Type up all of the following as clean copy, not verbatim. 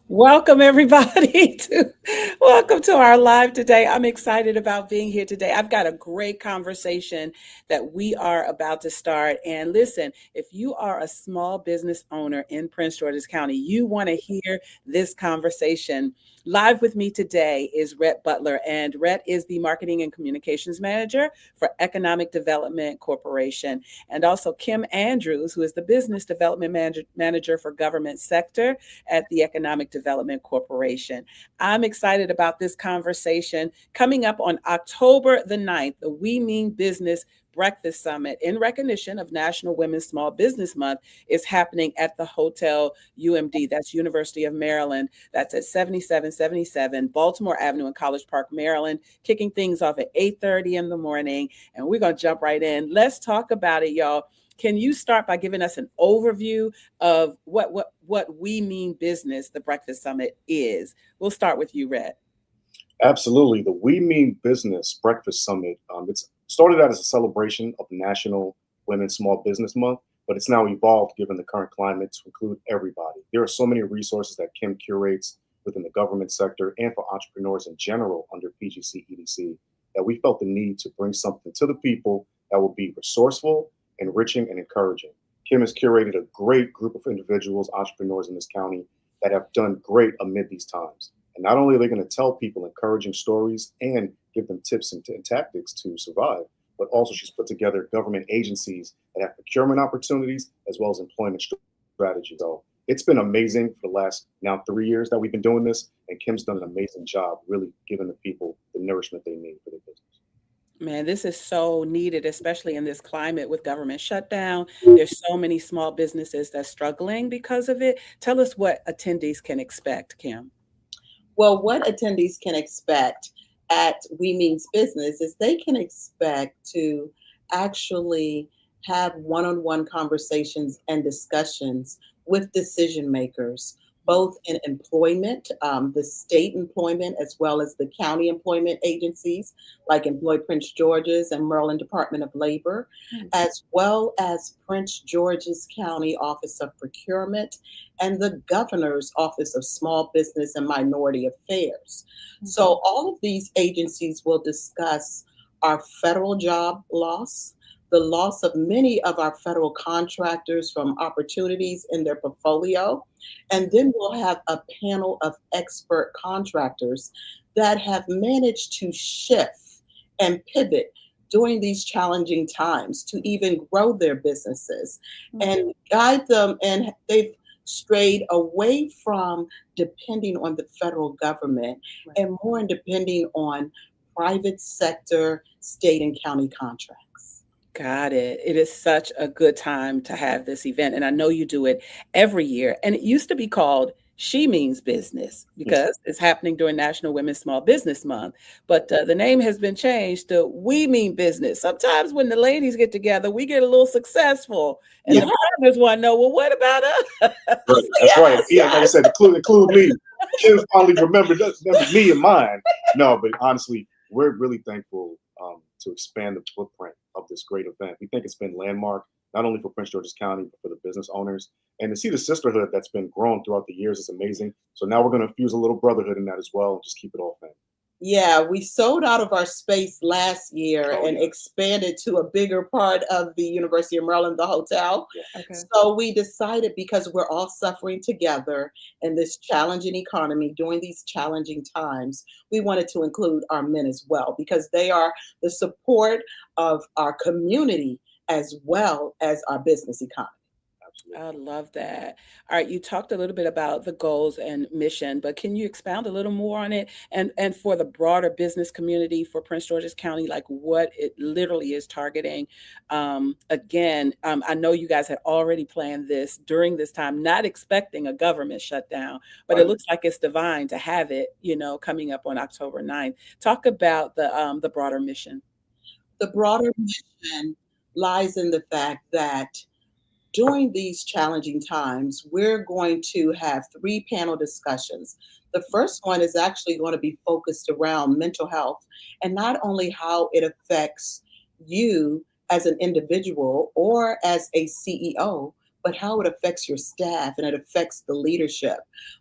Welcome everybody to welcome to our live today. I'm excited about being here today. I've got a great conversation that we are about to start. And listen, if you are a small business owner in Prince George's County, you want to hear this conversation. Live with me today is Rhett Butler, and Rhett is the Marketing and Communications Manager for Economic Development Corporation, and also Kim Andrews, who is the Business Development Manager for Government Sector at the Economic Development Corporation. I'm excited about this conversation coming up on October the 9th, the We Mean Business Breakfast Summit in recognition of National Women's Small Business Month is happening at the Hotel UMD. That's University of Maryland. That's at 7777 Baltimore Avenue in College Park, Maryland, kicking things off at 8:30 in the morning. And we're going to jump right in. Let's talk about it, y'all. Can you start by giving us an overview of what We Mean Business, the Breakfast Summit is? We'll start with you, Red. Absolutely. The We Mean Business Breakfast Summit, it's started out as a celebration of National Women's Small Business Month, but it's now evolved given the current climate to include everybody. There are so many resources that Kim curates within the government sector and for entrepreneurs in general under PGC EDC that we felt the need to bring something to the people that will be resourceful, enriching, and encouraging. Kim has curated a great group of individuals, entrepreneurs in this county that have done great amid these times. And not only are they going to tell people encouraging stories and give them tips and tactics to survive, but also she's put together government agencies that have procurement opportunities as well as employment strategies. So it's been amazing for the last now 3 years that we've been doing this. And Kim's done an amazing job really giving the people the nourishment they need for their business. Man, this is so needed, especially in this climate with government shutdown. There's so many small businesses that's struggling because of it. Tell us what attendees can expect, Kim. Well, what attendees can expect at We Means Business is they can expect to actually have one-on-one conversations and discussions with decision makers, both in employment, the state employment, as well as the county employment agencies like Employ Prince George's and Maryland Department of Labor, as well as Prince George's County Office of Procurement and the Governor's Office of Small Business and Minority Affairs. So all of these agencies will discuss our federal job loss, the loss of many of our federal contractors from opportunities in their portfolio. And then we'll have a panel of expert contractors that have managed to shift and pivot during these challenging times to even grow their businesses and guide them. And they've strayed away from depending on the federal government and more depending on private sector, state and county contracts. Got it. It is such a good time to have this event. And I know you do it every year. And it used to be called She Means Business because it's happening during National Women's Small Business Month. But the name has been changed to We Mean Business. Sometimes when the ladies get together, we get a little successful. And the partners want to know, well, what about us? Right. That's right. Yeah, like I said, include me. Kim finally remembered me and mine. No, but honestly, we're really thankful to expand the footprint of this great event. We think it's been landmark, not only for Prince George's County, but for the business owners. And to see the sisterhood that's been grown throughout the years is amazing. So now we're going to infuse a little brotherhood in that as well and just keep it all family. Yeah, we sold out of our space last year and expanded to a bigger part of the University of Maryland, the hotel. So we decided because we're all suffering together in this challenging economy during these challenging times, we wanted to include our men as well because they are the support of our community as well as our business economy. I love that. All right, you talked a little bit about the goals and mission, but can you expound a little more on it and for the broader business community for Prince George's County, like what it literally is targeting? I know you guys had already planned this during this time, not expecting a government shutdown, but it looks like it's divine to have it, coming up on October 9th. Talk about the broader mission. The broader mission lies in the fact that during these challenging times, we're going to have 3 panel discussions. The first one is actually going to be focused around mental health and not only how it affects you as an individual or as a CEO, but how it affects your staff and it affects the leadership.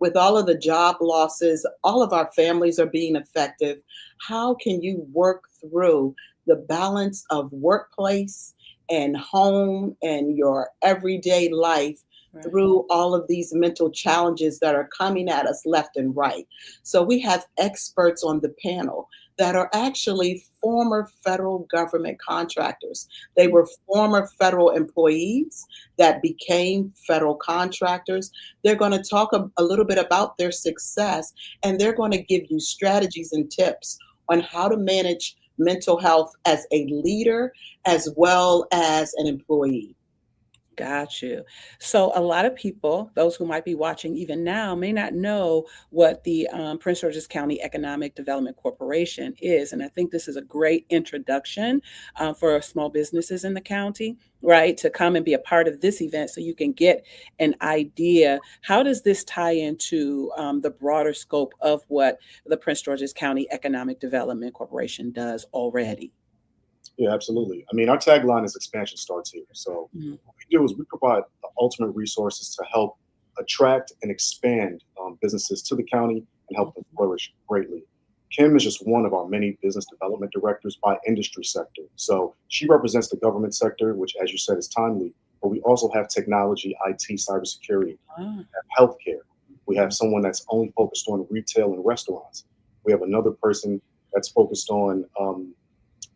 With all of the job losses, all of our families are being affected. How can you work through the balance of workplace and home and your everyday life Right. through all of these mental challenges that are coming at us left and right? So we have experts on the panel that are actually former federal government contractors. They were former federal employees that became federal contractors. They're going to talk a little bit about their success, and they're going to give you strategies and tips on how to manage mental health as a leader as well as an employee. Got you. So, a lot of people, those who might be watching even now, may not know what the Prince George's County Economic Development Corporation is. And I think this is a great introduction for small businesses in the county, right? To come and be a part of this event so you can get an idea. How does this tie into the broader scope of what the Prince George's County Economic Development Corporation does already? Yeah, absolutely. I mean, our tagline is expansion starts here. So Mhm. what we do is we provide the ultimate resources to help attract and expand businesses to the county and help them flourish greatly. Kim is just one of our many business development directors by industry sector. So she represents the government sector, which, as you said, is timely. But we also have technology, IT, cybersecurity, Ah, have healthcare. We have someone that's only focused on retail and restaurants. We have another person that's focused on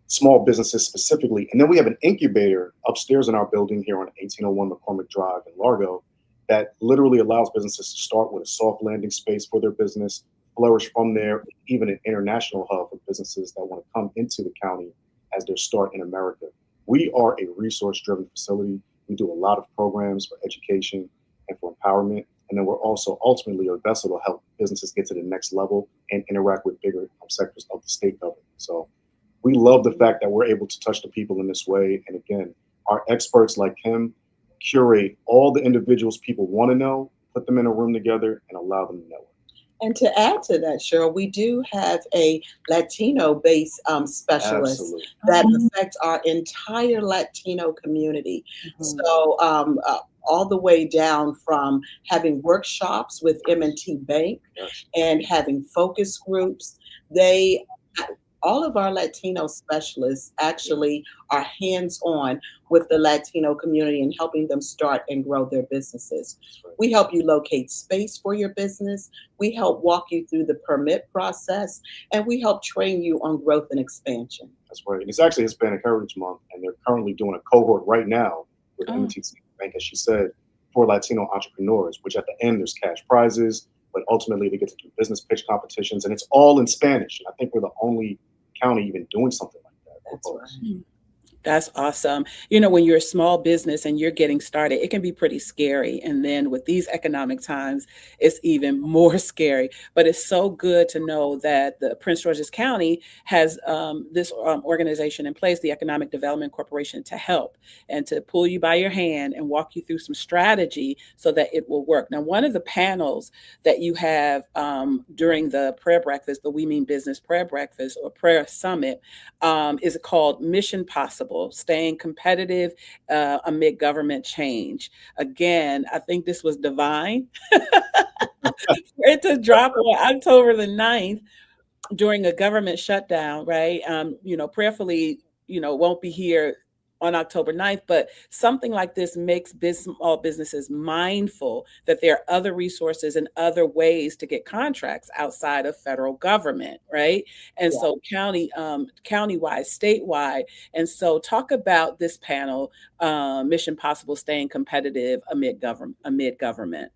small businesses specifically. And then we have an incubator upstairs in our building here on 1801 McCormick Drive in Largo that literally allows businesses to start with a soft landing space for their business, flourish from there, even an international hub for businesses that want to come into the county as their start in America. We are a resource driven facility. We do a lot of programs for education and for empowerment. And then we're also ultimately a vessel to help businesses get to the next level and interact with bigger sectors of the state government. So we love the fact that we're able to touch the people in this way. And again, our experts like him curate all the individuals people want to know, put them in a room together, and allow them to network. And to add to that, Cheryl, we do have a Latino based specialist Absolutely. that affects our entire Latino community. mhm. So, all the way down from having workshops with M&T Bank Yes. and having focus groups. They all of our Latino specialists actually are hands on with the Latino community and helping them start and grow their businesses. That's right. We help you locate space for your business. We help walk you through the permit process, and we help train you on growth and expansion. That's right. And it's actually Hispanic Heritage Month, and they're currently doing a cohort right now with Oh, M&T Bank, as she said, for Latino entrepreneurs, which at the end there's cash prizes, but ultimately they get to do business pitch competitions, and it's all in Spanish. And I think we're the only county even doing something like that for That's folks. right. that's awesome. You know, when you're a small business and you're getting started, it can be pretty scary. And then with these economic times, it's even more scary. But it's so good to know that the Prince George's County has this organization in place, the Economic Development Corporation, to help and to pull you by your hand and walk you through some strategy so that it will work. Now, one of the panels that you have during the prayer breakfast, the We Mean Business prayer breakfast or prayer summit, is called Mission Possible, Staying Competitive Amid Government Change. Again, I think this was divine for it to drop on October the 9th during a government shutdown, right? Prayerfully, won't be here on October 9th, but something like this makes small businesses mindful that there are other resources and other ways to get contracts outside of federal government, right? And Yeah. so countywide, statewide. And so talk about this panel, Mission Possible, Staying Competitive amid government.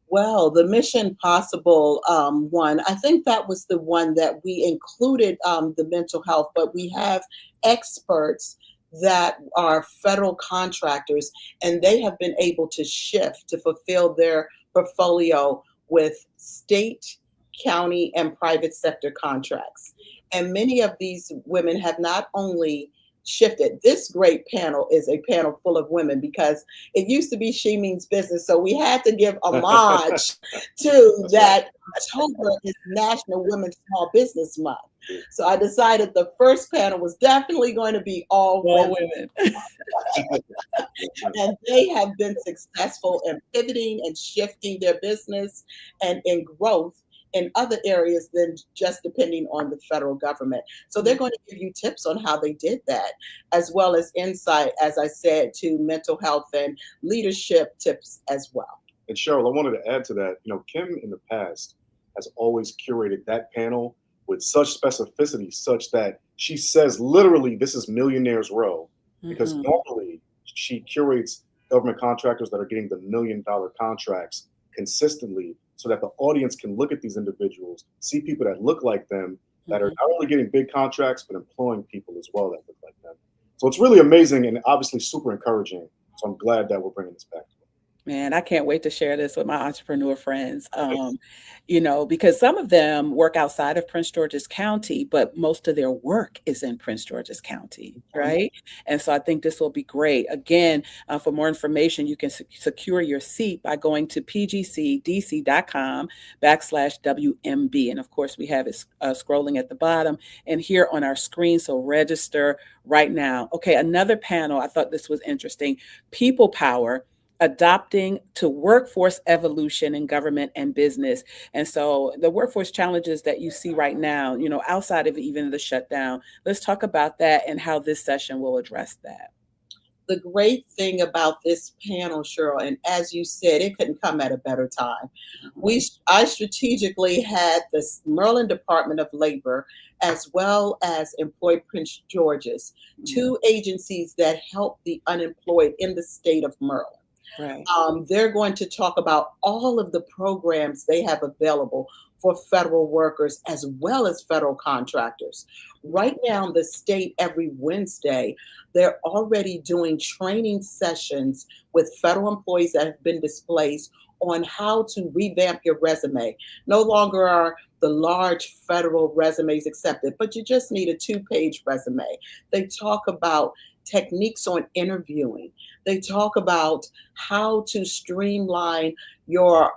Well, the Mission Possible one, I think that was the one that we included the mental health, but we have experts that are federal contractors, and they have been able to shift to fulfill their portfolio with state, county, and private sector contracts. And many of these women have not only shifted. This great panel is a panel full of women because it used to be She Means Business. So we had to give homage to That's right. that. October is National Women's Small Business Month. So I decided the first panel was definitely going to be all All women. women. And they have been successful in pivoting and shifting their business and in growth in other areas than just depending on the federal government. So they're going to give you tips on how they did that, as well as insight, as I said, to mental health and leadership tips as well. And Cheryl, I wanted to add to that. Kim in the past has always curated that panel with such specificity, such that she says literally, this is Millionaires Row, because Mhm. normally she curates government contractors that are getting the $1 million contracts consistently, so that the audience can look at these individuals, see people that look like them, that are Mhm. not only getting big contracts, but employing people as well that look like them. So it's really amazing and obviously super encouraging. So I'm glad that we're bringing this back. Man, I can't wait to share this with my entrepreneur friends. Because some of them work outside of Prince George's County, but most of their work is in Prince George's County, right? And so I think this will be great. Again, for more information, you can secure your seat by going to pgcdc.com/WMB. And of course, we have it scrolling at the bottom and here on our screen. So register right now. Okay, another panel. I thought this was interesting. People power, adopting to workforce evolution in government and business. And so the workforce challenges that you see right now, outside of even the shutdown, let's talk about that and how this session will address that. The great thing about this panel, Cheryl, and as you said, it couldn't come at a better time. I strategically had the Maryland Department of Labor as well as Employ Prince George's, two agencies that help the unemployed in the state of Maryland. Right. They're going to talk about all of the programs they have available for federal workers as well as federal contractors. Right now, the state every Wednesday, they're already doing training sessions with federal employees that have been displaced on how to revamp your resume. No longer are the large federal resumes accepted, but you just need a 2-page resume. They talk about techniques on interviewing. They talk about how to streamline your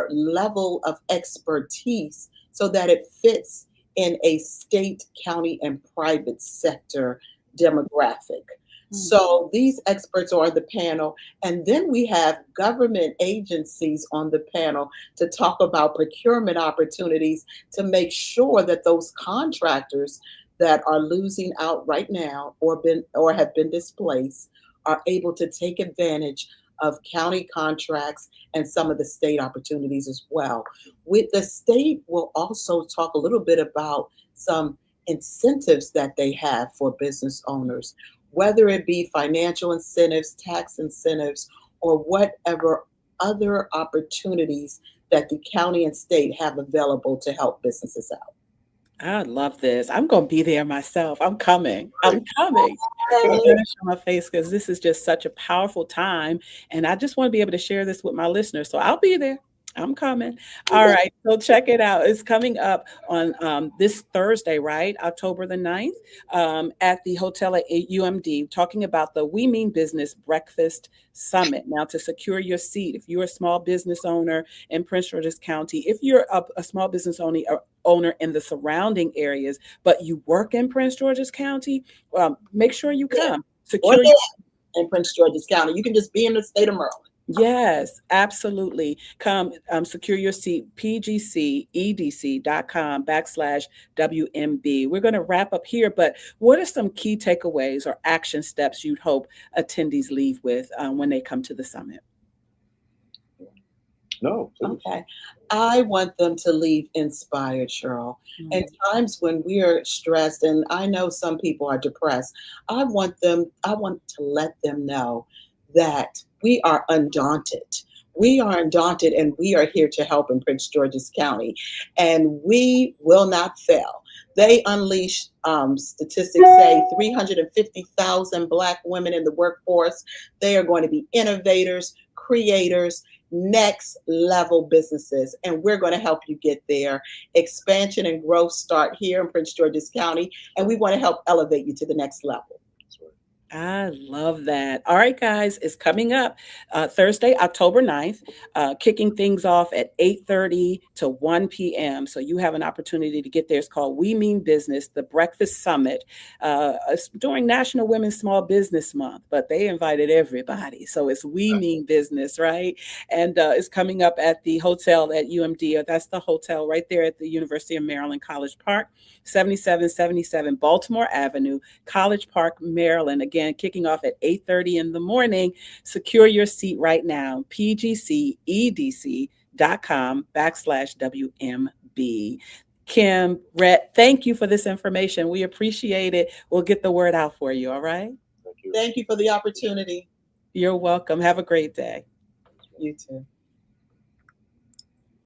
level of expertise so that it fits in a state, county, and private sector demographic. So these experts are on the panel. And then we have government agencies on the panel to talk about procurement opportunities to make sure that those contractors that are losing out right now or have been displaced are able to take advantage of county contracts and some of the state opportunities as well. With the state, we'll also talk a little bit about some incentives that they have for business owners, whether it be financial incentives, tax incentives, or whatever other opportunities that the county and state have available to help businesses out. I love this. I'm going to be there myself. I'm coming. I'm coming. I'm going to show my face because this is just such a powerful time. And I just want to be able to share this with my listeners. So I'll be there. I'm coming. All right. So check it out. It's coming up on this Thursday, right? October the 9th at the hotel at UMD, talking about the We Mean Business Breakfast Summit. Now, to secure your seat, if you're a small business owner in Prince George's County, if you're a small business owner in the surrounding areas, but you work in Prince George's County, make sure you come. Secure in Prince George's County. You can just be in the state of Maryland. Yes, absolutely. Come secure your seat, pgcedc.com/WMB. We're going to wrap up here, but what are some key takeaways or action steps you'd hope attendees leave with when they come to the summit? No, please. Okay. I want them to leave inspired, Cheryl. In times when we are stressed, and I know some people are depressed, I want to let them know that we are undaunted. We are undaunted and we are here to help in Prince George's County, and we will not fail. They unleash, statistics say 350,000 Black women in the workforce. They are going to be innovators, creators, next level businesses, and we're going to help you get there. Expansion and growth start here in Prince George's County, and we want to help elevate you to the next level. I love that. All right, guys, it's coming up Thursday, October 9th, kicking things off at 8:30 to 1 p.m. So you have an opportunity to get there. It's called We Mean Business, the Breakfast Summit. It's during National Women's Small Business Month, but they invited everybody. So it's We Mean Business, right? And it's coming up at the hotel at UMD. That's the hotel right there at the University of Maryland, College Park, 7777 Baltimore Avenue, College Park, Maryland. Again, kicking off at 8:30 in the morning. Secure your seat right now. pgcedc.com/WMB. Kim, Rhett, thank you for this information. We appreciate it. We'll get the word out for you. All right. Thank you. Thank you for the opportunity. You're welcome. Have a great day. You too.